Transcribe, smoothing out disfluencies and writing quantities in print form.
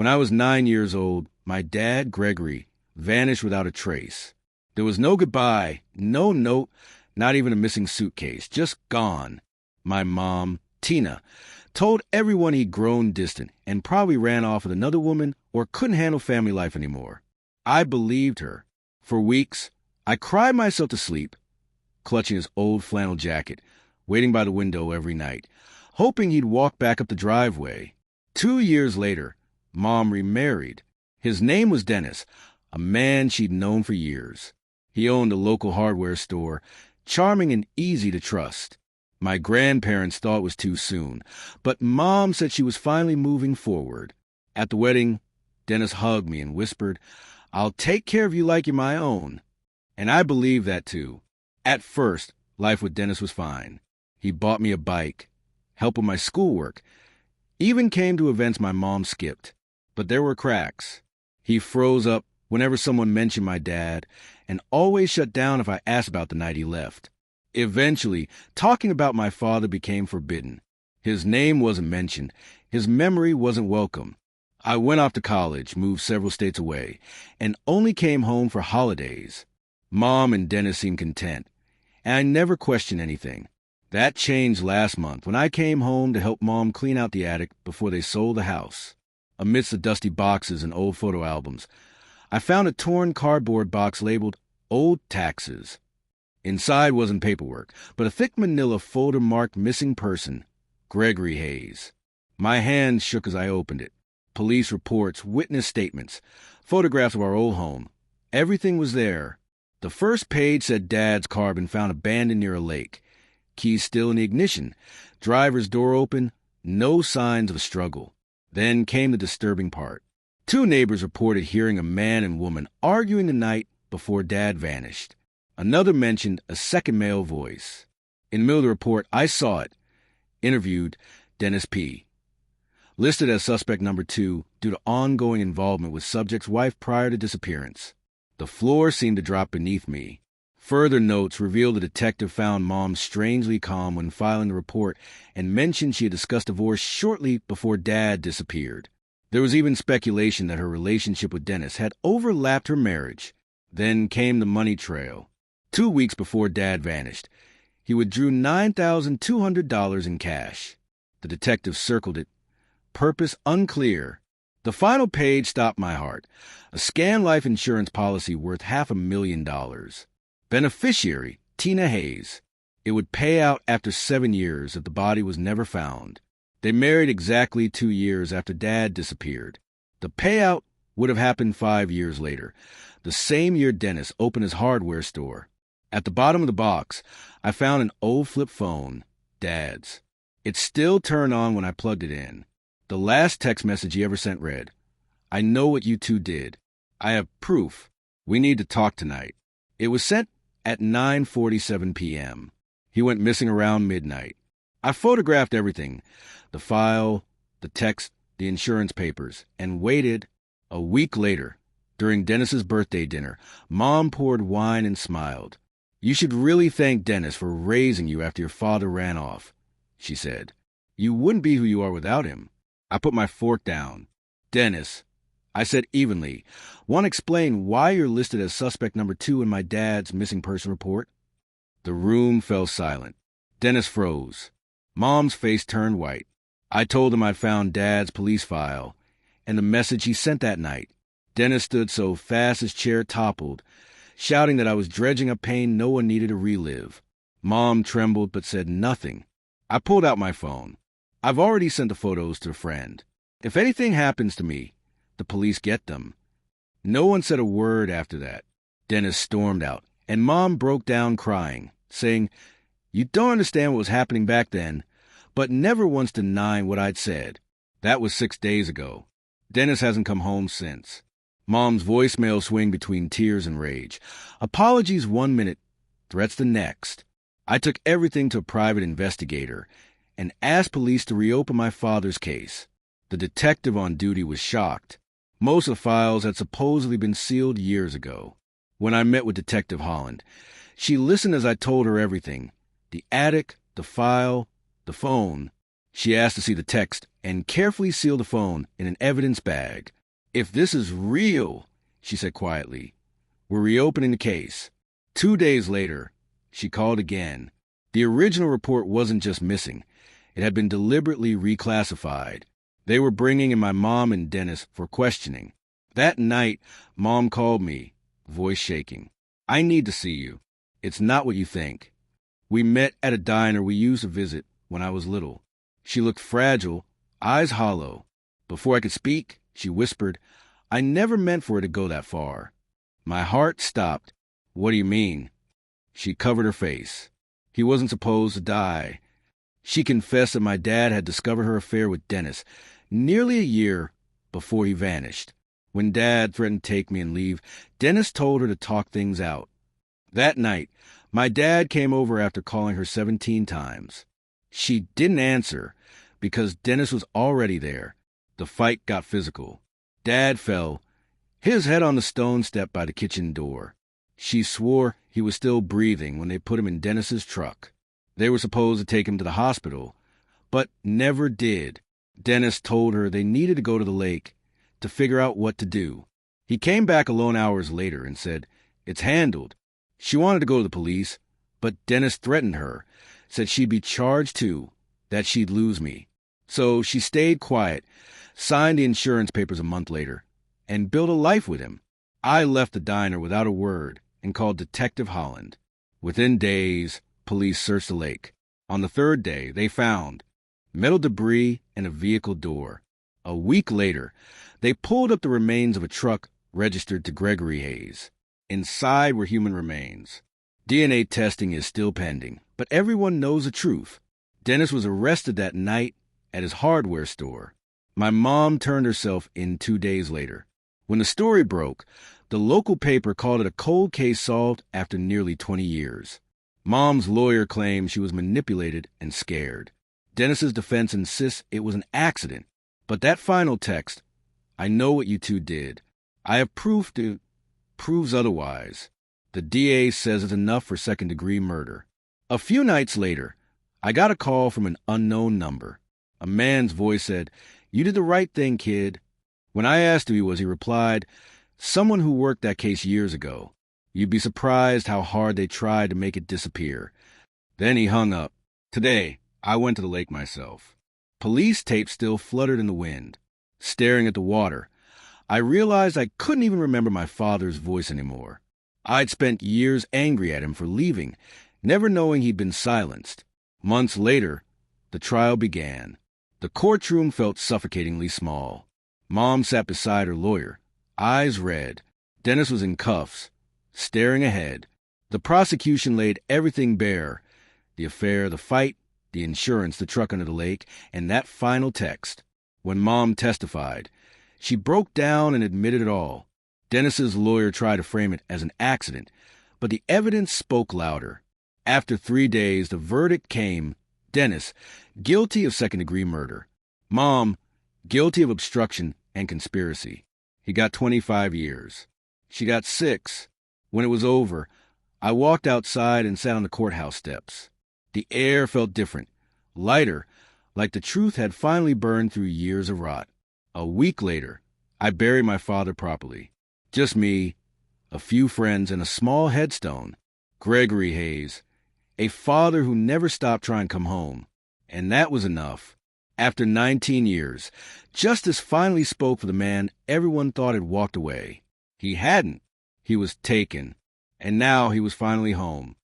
When I was 9 years old, my dad, Gregory, vanished without a trace. There was no goodbye, no note, not even a missing suitcase, just gone. My mom, Tina, told everyone he'd grown distant and probably ran off with another woman or couldn't handle family life anymore. I believed her. For weeks, I cried myself to sleep, clutching his old flannel jacket, waiting by the window every night, hoping he'd walk back up the driveway. 2 years later, Mom remarried. His name was Dennis, a man she'd known for years. He owned a local hardware store, charming and easy to trust. My grandparents thought it was too soon, but Mom said she was finally moving forward. At the wedding, Dennis hugged me and whispered, "I'll take care of you like you're my own." And I believed that too. At first, life with Dennis was fine. He bought me a bike, helped with my schoolwork, even came to events my mom skipped. But there were cracks. He froze up whenever someone mentioned my dad, and always shut down if I asked about the night he left. Eventually, talking about my father became forbidden. His name wasn't mentioned. His memory wasn't welcome. I went off to college, moved several states away, and only came home for holidays. Mom and Dennis seemed content, and I never questioned anything. That changed last month when I came home to help Mom clean out the attic before they sold the house. Amidst the dusty boxes and old photo albums, I found a torn cardboard box labeled Old Taxes. Inside wasn't paperwork, but a thick manila folder marked Missing Person, Gregory Hayes. My hands shook as I opened it. Police reports, witness statements, photographs of our old home. Everything was there. The first page said Dad's car had been found abandoned near a lake. Keys still in the ignition. Driver's door open. No signs of a struggle. Then came the disturbing part. 2 neighbors reported hearing a man and woman arguing the night before Dad vanished. Another mentioned a second male voice. In the middle of the report, I saw it. Interviewed Dennis P. Listed as suspect number 2 due to ongoing involvement with subject's wife prior to disappearance. The floor seemed to drop beneath me. Further notes revealed the detective found Mom strangely calm when filing the report and mentioned she had discussed divorce shortly before Dad disappeared. There was even speculation that her relationship with Dennis had overlapped her marriage. Then came the money trail. 2 weeks before Dad vanished, he withdrew $9,200 in cash. The detective circled it. Purpose unclear. The final page stopped my heart. A scan life insurance policy worth $500,000. Beneficiary, Tina Hayes. It would pay out after 7 years if the body was never found. They married exactly 2 years after Dad disappeared. The payout would have happened 5 years later, the same year Dennis opened his hardware store. At the bottom of the box, I found an old flip phone, Dad's. It still turned on when I plugged it in. The last text message he ever sent read, "I know what you two did. I have proof. We need to talk tonight." It was sent at 9:47 p.m. He went missing around midnight. I photographed everything, the file, the text, the insurance papers, and waited. A week later, during Dennis's birthday dinner, Mom poured wine and smiled. "You should really thank Dennis for raising you after your father ran off," she said. "You wouldn't be who you are without him." I put my fork down. "Dennis," I said evenly, "want to explain why you're listed as suspect number 2 in my dad's missing person report?" The room fell silent. Dennis froze. Mom's face turned white. I told him I'd found Dad's police file and the message he sent that night. Dennis stood so fast his chair toppled, shouting that I was dredging up pain no one needed to relive. Mom trembled but said nothing. I pulled out my phone. "I've already sent the photos to a friend. If anything happens to me, the police get them." No one said a word after that. Dennis stormed out, and Mom broke down crying, saying, "You don't understand what was happening back then," but never once denying what I'd said. That was 6 days ago. Dennis hasn't come home since. Mom's voicemail swung between tears and rage. Apologies 1 minute, threats the next. I took everything to a private investigator and asked police to reopen my father's case. The detective on duty was shocked. Most of the files had supposedly been sealed years ago. When I met with Detective Holland, she listened as I told her everything. The attic, the file, the phone. She asked to see the text and carefully sealed the phone in an evidence bag. "If this is real," she said quietly, "we're reopening the case." 2 days later, she called again. The original report wasn't just missing. It had been deliberately reclassified. They were bringing in my mom and Dennis for questioning. That night, Mom called me, voice shaking. "I need to see you. It's not what you think. We met at a diner we used to visit when I was little." She looked fragile, eyes hollow. Before I could speak, she whispered, "I never meant for it to go that far." My heart stopped. "What do you mean?" She covered her face. "He wasn't supposed to die." She confessed that my dad had discovered her affair with Dennis nearly a year before he vanished. When Dad threatened to take me and leave, Dennis told her to talk things out. That night, my dad came over after calling her 17 times. She didn't answer because Dennis was already there. The fight got physical. Dad fell, his head on the stone step by the kitchen door. She swore he was still breathing when they put him in Dennis's truck. They were supposed to take him to the hospital, but never did. Dennis told her they needed to go to the lake to figure out what to do. He came back alone hours later and said, "It's handled." She wanted to go to the police, but Dennis threatened her, said she'd be charged too, that she'd lose me. So she stayed quiet, signed the insurance papers a month later, and built a life with him. I left the diner without a word and called Detective Holland. Within days, police searched the lake. On the third day, they found metal debris and a vehicle door. A week later, they pulled up the remains of a truck registered to Gregory Hayes. Inside were human remains. DNA testing is still pending, but everyone knows the truth. Dennis was arrested that night at his hardware store. My mom turned herself in 2 days later. When the story broke, the local paper called it a cold case solved after nearly 20 years. Mom's lawyer claimed she was manipulated and scared. Dennis's defense insists it was an accident. But that final text, "I know what you two did. I have proof to," proves otherwise. The DA says it's enough for second-degree murder. A few nights later, I got a call from an unknown number. A man's voice said, "You did the right thing, kid." When I asked who he was, he replied, "Someone who worked that case years ago. You'd be surprised how hard they tried to make it disappear." Then he hung up. Today, I went to the lake myself. Police tape still fluttered in the wind. Staring at the water, I realized I couldn't even remember my father's voice anymore. I'd spent years angry at him for leaving, never knowing he'd been silenced. Months later, the trial began. The courtroom felt suffocatingly small. Mom sat beside her lawyer, eyes red. Dennis was in cuffs, staring ahead. The prosecution laid everything bare: the affair, the fight, the insurance, the truck under the lake, and that final text. When Mom testified, she broke down and admitted it all. Dennis's lawyer tried to frame it as an accident, but the evidence spoke louder. After 3 days, the verdict came: Dennis, guilty of second-degree murder. Mom, guilty of obstruction and conspiracy. He got 25 years. She got 6. When it was over, I walked outside and sat on the courthouse steps. The air felt different, lighter, like the truth had finally burned through years of rot. A week later, I buried my father properly. Just me, a few friends, and a small headstone. Gregory Hayes, a father who never stopped trying to come home. And that was enough. After 19 years, justice finally spoke for the man everyone thought had walked away. He hadn't. He was taken. And now he was finally home.